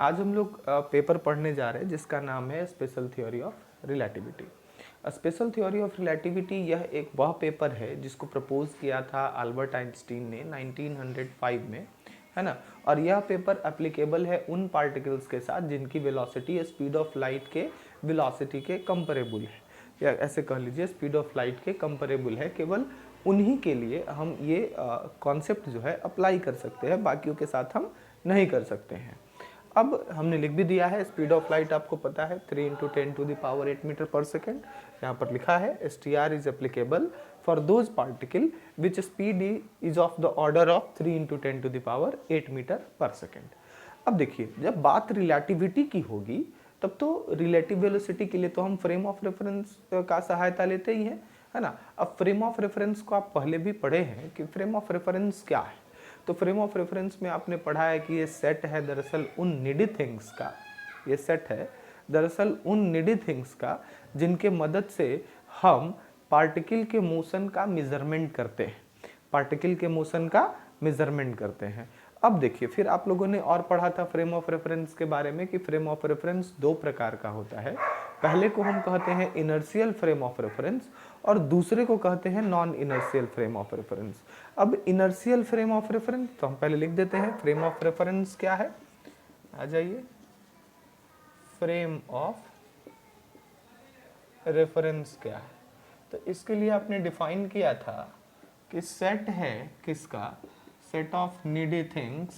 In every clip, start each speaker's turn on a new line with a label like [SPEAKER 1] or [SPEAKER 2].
[SPEAKER 1] आज हम लोग पेपर पढ़ने जा रहे हैं जिसका नाम है special theory of relativity. Special theory of relativity यह एक वह पेपर है जिसको प्रपोज किया था अल्बर्ट आइंस्टीन ने 1905 में, है ना। और यह पेपर एप्लीकेबल है उन पार्टिकल्स के साथ जिनकी वेलोसिटी स्पीड ऑफ लाइट के वेलोसिटी के कंपेरेबल है, या ऐसे कह लीजिए स्पीड ऑफ लाइट के कंपेरेबल है। केवल उन्हीं के लिए हम ये कॉन्सेप्ट जो है अप्लाई कर सकते हैं, बाकियों के साथ हम नहीं कर सकते हैं। अब हमने लिख भी दिया है, स्पीड ऑफ लाइट आपको पता है 3 × 10⁸ मीटर पर सेकेंड। यहाँ पर लिखा है STR is applicable for those particle which speed is of the order of 3 × 10⁸ metre per second. अब देखिए, जब बात रिलेटिविटी की होगी तब तो रिलेटिव वेलोसिटी के लिए तो हम फ्रेम ऑफ रेफरेंस का सहायता लेते ही हैं, है ना। अब फ्रेम ऑफ रेफरेंस को आप पहले भी पढ़े हैं कि फ्रेम ऑफ रेफरेंस क्या है। तो फ्रेम ऑफ रेफरेंस में आपने पढ़ा है कि ये सेट है दरअसल उन निडी थिंग्स का, ये सेट है दरअसल उन निडी थिंग्स का जिनके मदद से हम पार्टिकल के मोशन का मेजरमेंट करते हैं, पार्टिकल के मोशन का मेजरमेंट करते हैं। अब देखिए, फिर आप लोगों ने और पढ़ा था फ्रेम ऑफ रेफरेंस के बारे में कि फ्रेम ऑफ रेफरेंस दो प्रकार का होता है। पहले को हम कहते हैं इनर्शियल फ्रेम ऑफ रेफरेंस और दूसरे को कहते हैं non inertial frame of reference. अब इनर्शियल फ्रेम ऑफ रेफरेंस तो हम पहले लिख देते हैं, फ्रेम ऑफ रेफरेंस क्या है, आ जाइए। फ्रेम ऑफ रेफरेंस क्या है, तो इसके लिए आपने डिफाइन किया था कि सेट है किसका, set of needy things,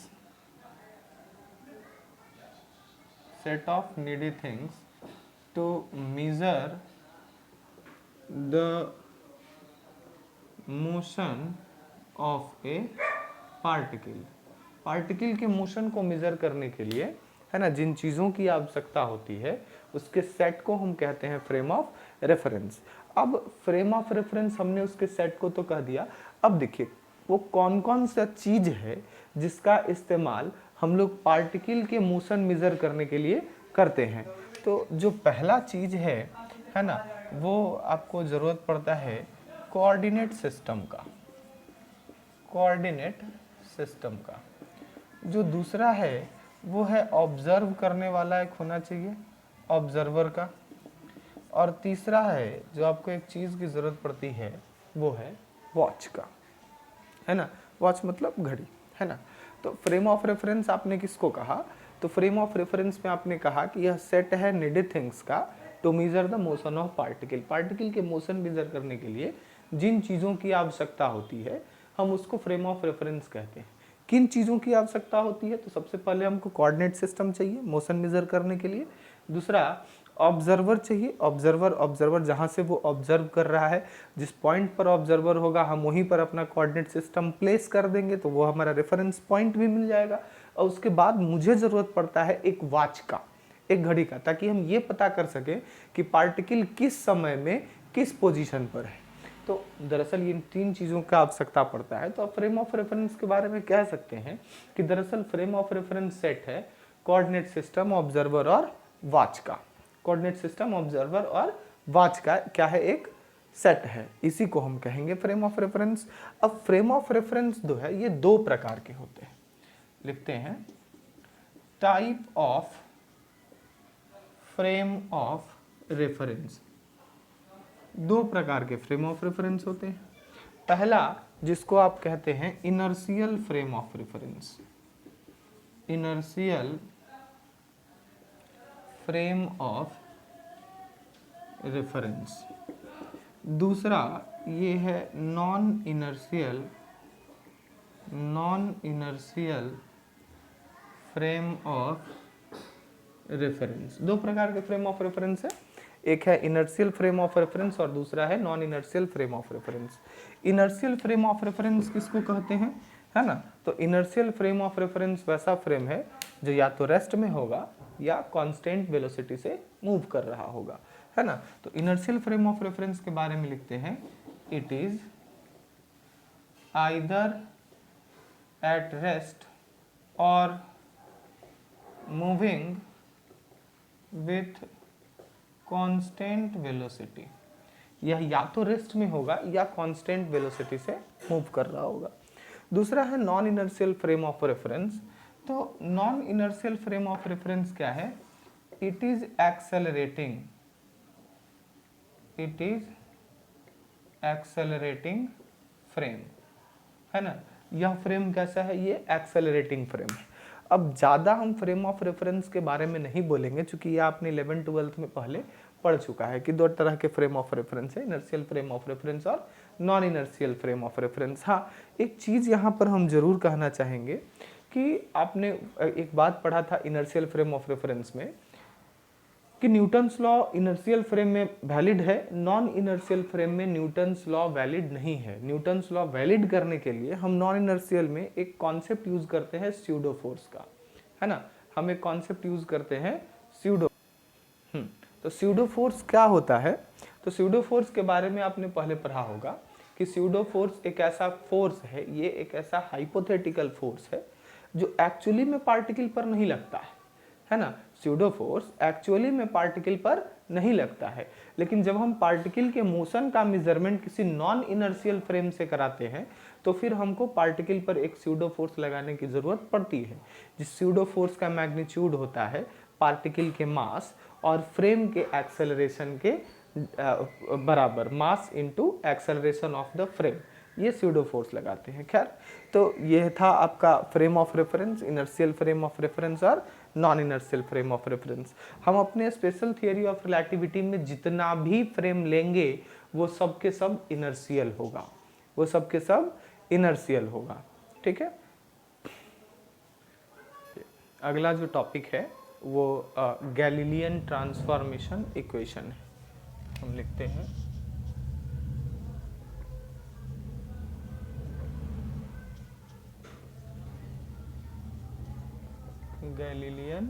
[SPEAKER 1] set of needy things to measure the motion of a particle. Particle के मोशन को मेजर करने के लिए, है ना, जिन चीज़ों की आवश्यकता होती है उसके सेट को हम कहते हैं फ्रेम ऑफ रेफरेंस। अब फ्रेम ऑफ रेफरेंस हमने उसके सेट को तो कह दिया। अब देखिए वो कौन कौन सा चीज़ है जिसका इस्तेमाल हम लोग पार्टिकल के मोशन मेजर करने के लिए करते हैं। तो जो पहला चीज़ है ना, वो आपको ज़रूरत पड़ता है कोऑर्डिनेट सिस्टम का, कोऑर्डिनेट सिस्टम का। जो दूसरा है वो है ऑब्जर्व करने वाला एक होना चाहिए, ऑब्जर्वर का। और तीसरा है जो आपको एक चीज़ की ज़रूरत पड़ती है वो है वॉच का, है ना। वॉच मतलब घड़ी, है ना। तो फ्रेम ऑफ रेफरेंस आपने किसको कहा, तो फ्रेम ऑफ रेफरेंस में आपने कहा कि यह सेट है नीडी थिंग्स का to measure the motion of particle. Particle के मोशन मेजर करने के लिए जिन चीज़ों की आवश्यकता होती है हम उसको फ्रेम ऑफ रेफरेंस कहते हैं। किन चीज़ों की आवश्यकता होती है, तो सबसे पहले हमको कोऑर्डिनेट सिस्टम चाहिए मोशन मेजर करने के लिए। दूसरा ऑब्जर्वर चाहिए, ऑब्जर्वर जहाँ से वो ऑब्जर्व कर रहा है, जिस पॉइंट पर ऑब्जर्वर होगा हम वहीं पर अपना कोऑर्डिनेट सिस्टम प्लेस कर देंगे तो वो हमारा रेफरेंस पॉइंट भी मिल जाएगा। और उसके बाद मुझे ज़रूरत पड़ता है एक वॉच का, एक घड़ी का, ताकि हम ये पता कर सकें कि पार्टिकल किस समय में किस पोजीशन पर है। तो दरअसल इन तीन चीज़ों का आवश्यकता पड़ता है। तो आप फ्रेम ऑफ रेफरेंस के बारे में कह सकते हैं कि दरअसल फ्रेम ऑफ रेफरेंस सेट है कोऑर्डिनेट सिस्टम, ऑब्जर्वर और वॉच का। कोऑर्डिनेट सिस्टम, ऑब्जर्वर और वॉच का क्या है, एक सेट है, इसी को हम कहेंगे फ्रेम ऑफ रेफरेंस। अब फ्रेम ऑफ रेफरेंस जो है ये दो प्रकार के होते हैं, लिखते हैं type of frame of reference. दो प्रकार के फ्रेम ऑफ रेफरेंस होते हैं। पहला जिसको आप कहते हैं inertial frame of reference, inertial frame of reference. दूसरा ये है non inertial frame of reference. दो प्रकार के फ्रेम ऑफ रेफरेंस है, एक है इनर्शियल फ्रेम ऑफ रेफरेंस और दूसरा है non inertial frame of reference. Inertial frame of reference किसको कहते हैं, है ना। तो इनर्शियल फ्रेम ऑफ रेफरेंस वैसा फ्रेम है जो या तो रेस्ट में होगा या कांस्टेंट वेलोसिटी से मूव कर रहा होगा, है ना। तो इनर्शियल फ्रेम ऑफ रेफरेंस के बारे में लिखते हैं it is either at rest और मूविंग विथ कांस्टेंट वेलोसिटी। यह या तो रेस्ट में होगा या कांस्टेंट वेलोसिटी से मूव कर रहा होगा। दूसरा है non inertial frame of reference. तो non inertial frame of reference क्या है? It is accelerating, it is accelerating frame, है ना। यह फ्रेम कैसा है? ये एक्सेलरेटिंग फ्रेम है। अब ज़्यादा हम फ्रेम ऑफ रेफरेंस के बारे में नहीं बोलेंगे, चूंकि ये आपने 11th-12th में पहले पढ़ चुका है कि दो तरह के फ्रेम ऑफ रेफरेंस है, इनर्शियल फ्रेम ऑफ रेफरेंस और non inertial frame of reference. हाँ, एक चीज़ यहाँ पर हम जरूर कहना चाहेंगे कि आपने एक बात पढ़ा था इनर्शियल फ्रेम ऑफ रेफरेंस में कि न्यूटन्स लॉ इनर्शियल फ्रेम में वैलिड है, नॉन इनर्शियल फ्रेम में न्यूटन्स लॉ वैलिड नहीं है। न्यूटन्स लॉ वैलिड करने के लिए हम नॉन इनर्शियल में एक कॉन्सेप्ट यूज करते हैं स्यूडो फोर्स का, है ना। हम एक कॉन्सेप्ट यूज करते हैं स्यूडो। तो स्यूडो फोर्स क्या होता है? तो स्यूडो फोर्स के बारे में आपने पहले पढ़ा होगा कि स्यूडो फोर्स एक ऐसा फोर्स है, ये एक ऐसा हाइपोथेटिकल फोर्स है जो एक्चुअली में पार्टिकल पर नहीं लगता है ना। स्यूडो फोर्स एक्चुअली में पार्टिकल पर नहीं लगता है, लेकिन जब हम पार्टिकल के मोशन का मेजरमेंट किसी नॉन इनर्शियल फ्रेम से कराते हैं तो फिर हमको पार्टिकल पर एक स्यूडो फोर्स लगाने की जरूरत पड़ती है, जिस स्यूडो फोर्स का मैग्नीट्यूड होता है पार्टिकल के मास और फ्रेम के एक्सेलरेशन के बराबर, mass into acceleration of the frame, ये स्यूडो फोर्स लगाते हैं। खैर, तो ये था आपका frame of reference, inertial frame of reference और non inertial frame of reference. हम अपने स्पेशल थियरी ऑफ रिलेटिविटी में जितना भी फ्रेम लेंगे वो सब के सब इनर्शियल होगा, वो सब के सब इनर्शियल होगा। ठीक है, अगला जो टॉपिक है वो गैलीलियन ट्रांसफॉर्मेशन इक्वेशन है। हम लिखते हैं गैलीलियन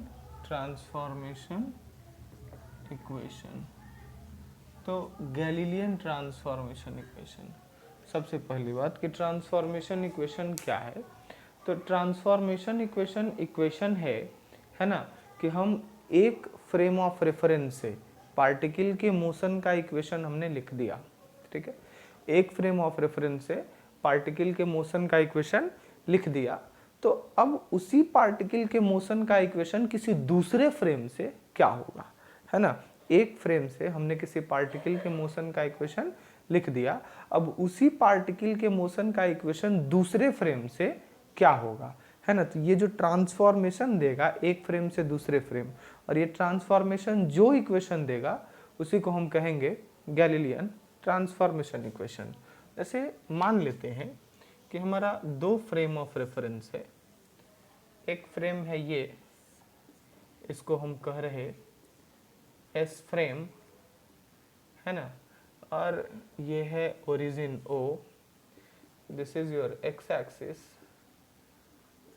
[SPEAKER 1] ट्रांसफॉर्मेशन इक्वेशन। तो गैलीलियन ट्रांसफॉर्मेशन इक्वेशन, सबसे पहली बात कि ट्रांसफॉर्मेशन इक्वेशन क्या है? तो ट्रांसफॉर्मेशन इक्वेशन इक्वेशन है ना, कि हम एक फ्रेम ऑफ रेफरेंस से पार्टिकल के मोशन का इक्वेशन हमने लिख दिया। ठीक है, एक फ्रेम ऑफ रेफरेंस से पार्टिकल के मोशन का इक्वेशन लिख दिया, तो अब उसी पार्टिकल के मोशन का इक्वेशन किसी दूसरे फ्रेम से क्या होगा, है ना। एक फ्रेम से हमने किसी पार्टिकल के मोशन का इक्वेशन लिख दिया, अब उसी पार्टिकल के मोशन का इक्वेशन दूसरे फ्रेम से क्या होगा, है ना। तो ये जो ट्रांसफॉर्मेशन देगा एक फ्रेम से दूसरे फ्रेम, और ये ट्रांसफॉर्मेशन जो इक्वेशन देगा उसी को हम कहेंगे गैलीलियन ट्रांसफॉर्मेशन इक्वेशन। जैसे मान लेते हैं कि हमारा दो फ्रेम ऑफ रेफरेंस है, एक फ्रेम है ये, इसको हम कह रहे एस फ्रेम, है ना, और ये है origin O, this is your x axis,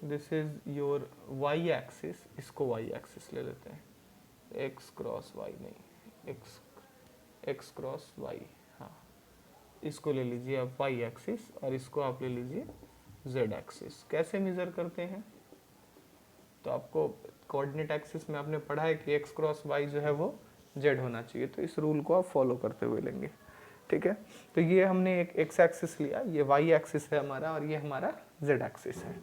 [SPEAKER 1] this is your y axis, इसको वाई एक्सिस ले लेते हैं, एक्स क्रॉस वाई नहीं, एक्स क्रॉस वाई, हाँ, इसको ले लीजिए आप वाई एक्सिस और इसको आप ले लीजिए जेड एक्सिस। कैसे मेजर करते हैं? तो आपको कोऑर्डिनेट एक्सिस में आपने पढ़ा है कि एक्स क्रॉस वाई जो है वो जेड होना चाहिए, तो इस रूल को आप फॉलो करते हुए लेंगे। ठीक है, तो ये हमने एक एक्स एक्सिस लिया, ये वाई एक्सिस है हमारा और ये हमारा जेड एक्सिस है।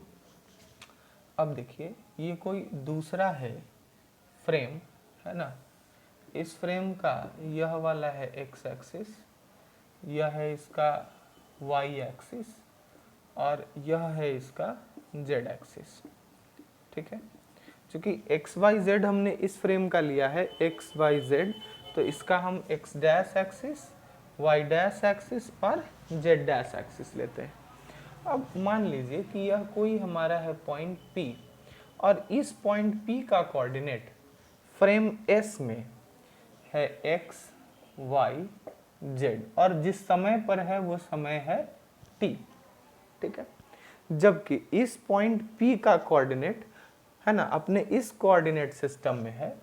[SPEAKER 1] अब देखिए ये कोई दूसरा है फ्रेम, है ना, इस फ्रेम का यह वाला है एक्स एक्सिस, यह है इसका वाई एक्सिस और यह है इसका जेड एक्सिस। ठीक है, क्योंकि एक्स वाई जेड हमने इस फ्रेम का लिया है एक्स वाई जेड, तो इसका हम x dash axis, y dash axis और जेड डैश एक्सिस लेते हैं। अब मान लीजिए कि यह कोई हमारा है पॉइंट P और इस पॉइंट P का कोऑर्डिनेट फ्रेम S में है x, y, z और जिस समय पर है वो समय है t। ठीक है, जबकि इस पॉइंट P का कोऑर्डिनेट, है ना, अपने इस कोऑर्डिनेट सिस्टम में है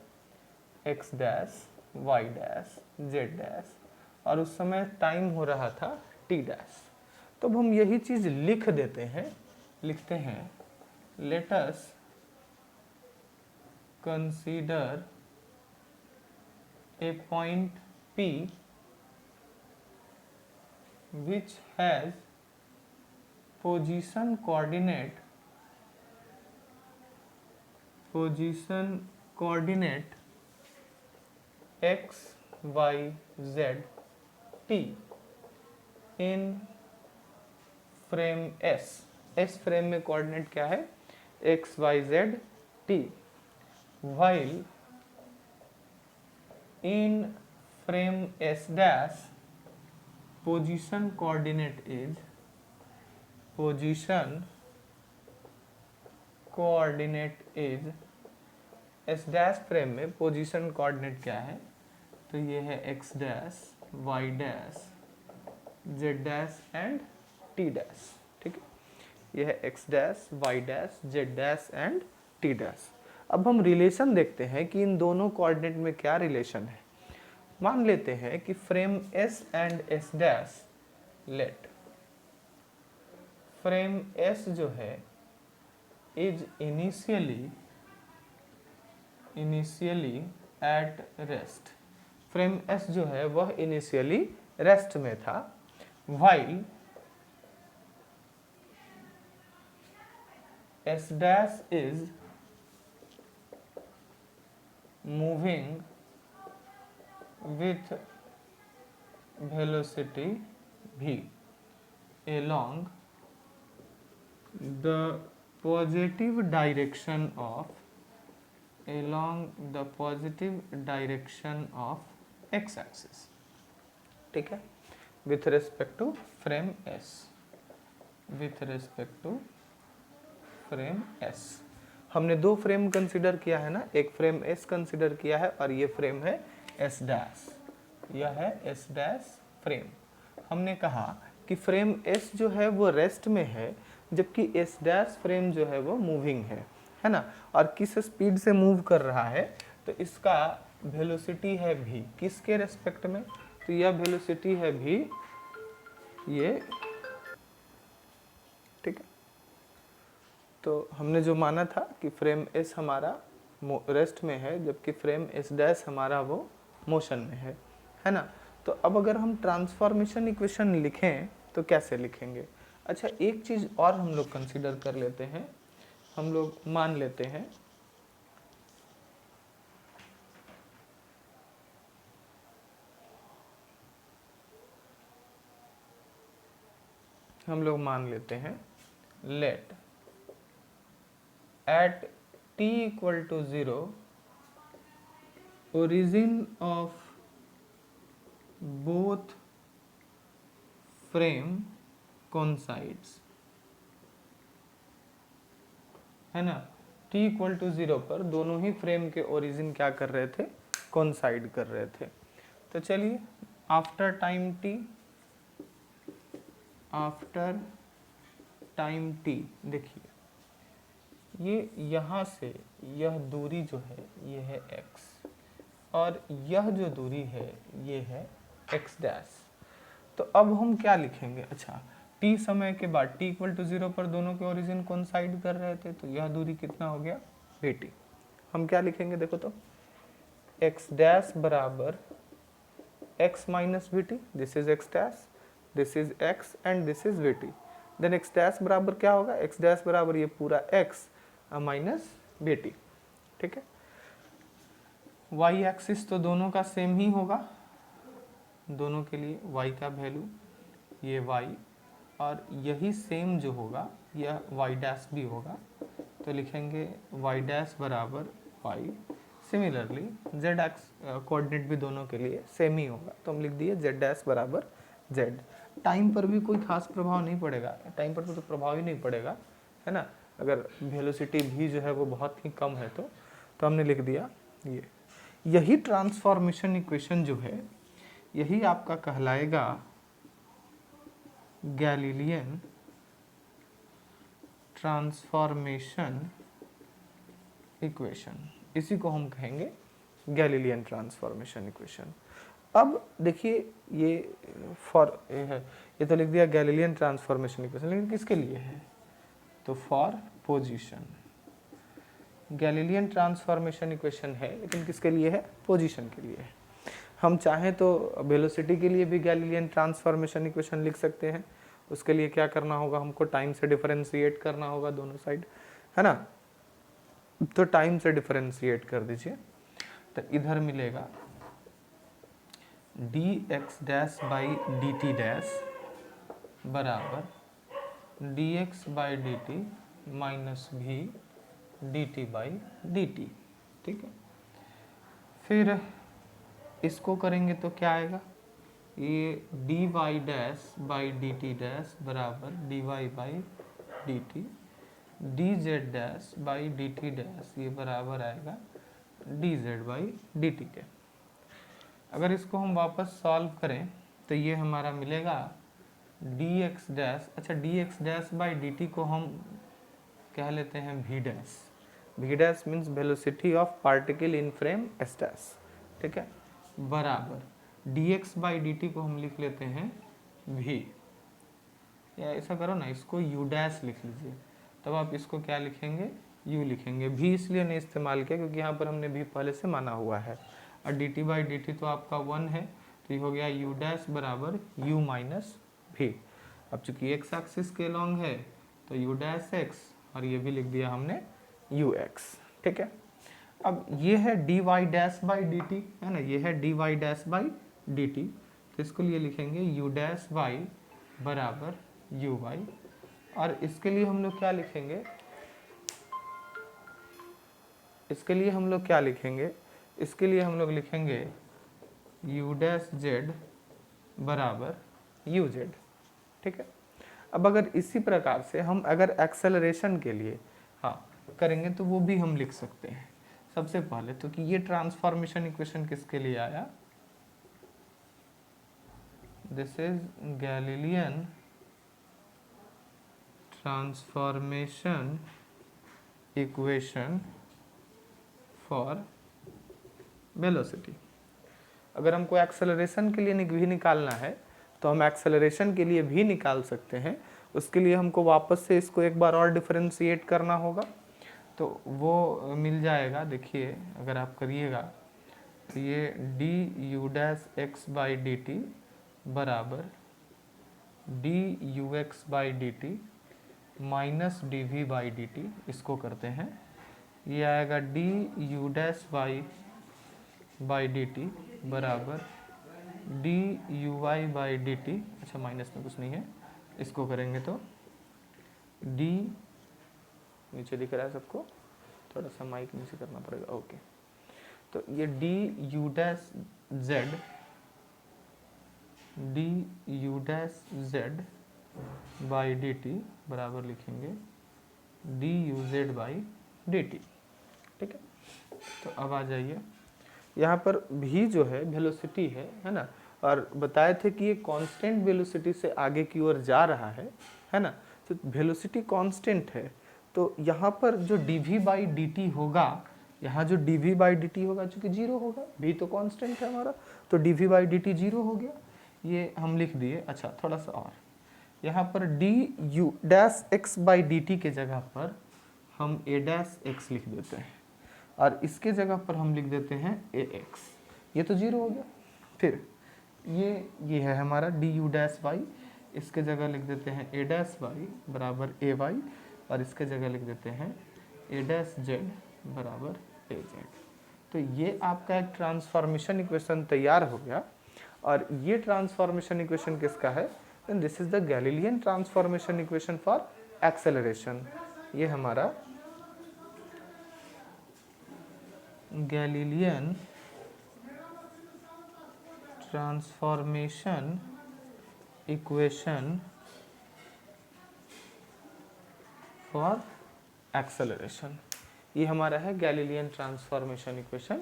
[SPEAKER 1] x dash, y dash, z dash और उस समय टाइम हो रहा था t डैश। तो अब हम यही चीज लिख देते हैं, लिखते हैं let us consider a point P which has position coordinate position coordinate x y z t in frame S frame में कोऑर्डिनेट क्या है, x y z t, while in frame S dash position coordinate is S dash frame में position coordinate क्या है, तो ये है x dash y dash z dash and t dash, ठीक है। ये है x dash y dash z dash and t dash. अब हम रिलेशन देखते हैं कि इन दोनों कोऑर्डिनेट में क्या रिलेशन है। मान लेते हैं कि frame S and S dash, let frame S जो है is initially at rest, frame S जो है वह इनिशियली रेस्ट में था, while S dash is moving with velocity v along the positive direction of x axis, ठीक है, with respect to frame S। हमने दो फ्रेम कंसिडर किया है ना, एक फ्रेम S कंसिडर किया है और ये फ्रेम है S डैश, यह है S डैश फ्रेम। हमने कहा कि फ्रेम S जो है वो रेस्ट में है, जबकि S डैश फ्रेम जो है वो मूविंग है ना, और किस स्पीड से मूव कर रहा है, तो इसका वेलोसिटी है v, किसके रेस्पेक्ट में, तो यह वेलोसिटी है v, ये, ठीक है। तो हमने जो माना था कि फ्रेम S हमारा रेस्ट में है, जबकि फ्रेम S डैश हमारा वो मोशन में है ना। तो अब अगर हम ट्रांसफॉर्मेशन इक्वेशन लिखें तो कैसे लिखेंगे। अच्छा, एक चीज़ और हम लोग कंसीडर कर लेते हैं, हम लोग मान लेते हैं let at t equal to 0 origin of both frame coincides, है ना। t इक्वल टू 0 पर दोनों ही फ्रेम के ओरिजिन क्या कर रहे थे, कोइंसाइड कर रहे थे। तो चलिए आफ्टर टाइम t देखिए, ये यहाँ से यह दूरी जो है ये है x, और यह जो दूरी है ये है x डैश। तो अब हम क्या लिखेंगे, अच्छा t समय के बाद t इक्वल टू 0 पर दोनों के ओरिजिन कोइंसाइड कर रहे थे, तो यह दूरी कितना हो गया, vt। हम क्या लिखेंगे, देखो तो x डैश बराबर x minus vt, this is x dash, this is x and this is vt। Then x dash बराबर क्या होगा, x डैश बराबर ये पूरा x माइनस vt, ठीक है। y एक्सिस तो दोनों का सेम ही होगा, दोनों के लिए y का वैल्यू ये y, और यही सेम जो होगा यह y डैश भी होगा, तो लिखेंगे y डैश बराबर y। Similarly z x coordinate भी दोनों के लिए सेम ही होगा, तो हम लिख दिए z डैश बराबर z। टाइम पर भी कोई खास प्रभाव नहीं पड़ेगा, टाइम पर तो प्रभाव ही नहीं पड़ेगा, है ना। अगर वेलोसिटी भी जो है वो बहुत ही कम है तो हमने लिख दिया ये। यही ट्रांसफॉर्मेशन इक्वेशन जो है यही आपका कहलाएगा गैलीलियन ट्रांसफॉर्मेशन इक्वेशन, इसी को हम कहेंगे गैलीलियन ट्रांसफॉर्मेशन इक्वेशन। अब देखिए ये तो लिख दिया गैलीलियन ट्रांसफॉर्मेशन इक्वेशन, लेकिन किसके लिए है, तो for position. Galilean transformation equation है लेकिन किसके लिए है, पोजीशन के लिए है। हम चाहें तो वेलोसिटी के लिए भी गैलीलियन ट्रांसफॉर्मेशन इक्वेशन लिख सकते हैं, उसके लिए क्या करना होगा, हमको टाइम से डिफरेंशिएट करना होगा दोनों साइड, है ना। तो टाइम से डिफरेंशिएट कर दीजिए, तो इधर मिलेगा D x dash by D T dash बराबर D x by D T minus भी D T by D T. ठीक है, फिर इसको करेंगे तो क्या आएगा, ये D Y dash by D T dash बराबर D Y by D T, D Z dash by D T dash ये बराबर आएगा D Z by D T के। अगर इसको हम वापस सॉल्व करें तो ये हमारा मिलेगा डी एक्स डैश, अच्छा d x dash by D t को हम कह लेते हैं v dash, v dash means velocity of particle in frame S dash. ठीक है, बराबर D x by D t को हम लिख लेते हैं वी, या ऐसा करो ना इसको यू डैश लिख लीजिए, तब आप इसको क्या लिखेंगे, यू लिखेंगे। भी इसलिए नहीं इस्तेमाल किया क्योंकि यहाँ पर हमने भी पहले से माना हुआ है, और D T by D t तो आपका 1 है, तो ये हो गया यू डैश बराबर यू माइनस भी। अब चूंकि एक्स एक्सिस के लॉन्ग है तो यू डैश एक्स, और ये भी लिख दिया हमने यू एक्स। ठीक है, अब ये है d Y dash by D t, है ना, ये है d Y dash by D t, तो इसको लिए लिखेंगे यू डैश वाई बराबर यू वाई, और इसके लिए हम लोग क्या लिखेंगे, इसके लिए हम लोग क्या लिखेंगे, इसके लिए हम लोग लिखेंगे यू डैश जेड बराबर यू जेड। ठीक है, अब अगर इसी प्रकार से हम अगर एक्सेलरेशन के लिए करेंगे तो वो भी हम लिख सकते हैं। सबसे पहले तो कि ये ट्रांसफॉर्मेशन इक्वेशन किसके लिए आया, this is Galilean transformation equation for velocity. अगर हमको एक्सेलरेशन के लिए भी निकालना है तो हम एक्सेलरेशन के लिए भी निकाल सकते हैं, उसके लिए हमको वापस से इसको एक बार और डिफरेंशिएट करना होगा, तो वो मिल जाएगा। देखिए अगर आप करिएगा तो ये D U dash X by D T बराबर D U X by D T minus D V by D T, इसको करते हैं, ये आएगा D U dash Y by D T बराबर D U Y by D T, अच्छा minus में कुछ नहीं है, इसको करेंगे तो डी, नीचे दिख रहा है सबको, थोड़ा सा माइक नीचे करना पड़ेगा, ओके, तो ये D U dash Z, D U dash Z by D T बराबर लिखेंगे D you Z by D T. ठीक है, तो अब आ जाइए, यहाँ पर भी जो है वेलोसिटी है ना, और बताए थे कि ये कांस्टेंट वेलोसिटी से आगे की ओर जा रहा है ना, तो वेलोसिटी कांस्टेंट है, तो यहाँ पर जो dv बाई dt होगा, यहाँ जो dv बाई dt होगा चूँकि 0 होगा, v तो कांस्टेंट है हमारा, तो dv बाई dt 0 हो गया, ये हम लिख दिए। अच्छा थोड़ा सा और, यहाँ पर du dash x by dt के जगह पर हम a डैश x लिख देते हैं, और इसके जगह पर हम लिख देते हैं ax, ये तो 0 हो गया। फिर ये है हमारा डी यू डैश वाई, इसके जगह लिख देते हैं ए डैश वाई बराबर ए वाई, और इसके जगह लिख देते हैं ए डैश जेड बराबर ए जेड। तो ये आपका एक ट्रांसफॉर्मेशन इक्वेशन तैयार हो गया, और ये ट्रांसफॉर्मेशन इक्वेशन किसका है, this is the Galilean transformation equation for acceleration. ये हमारा Galilean transformation equation for acceleration, ये हमारा है Galilean transformation equation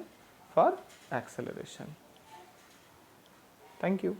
[SPEAKER 1] for acceleration. Thank you.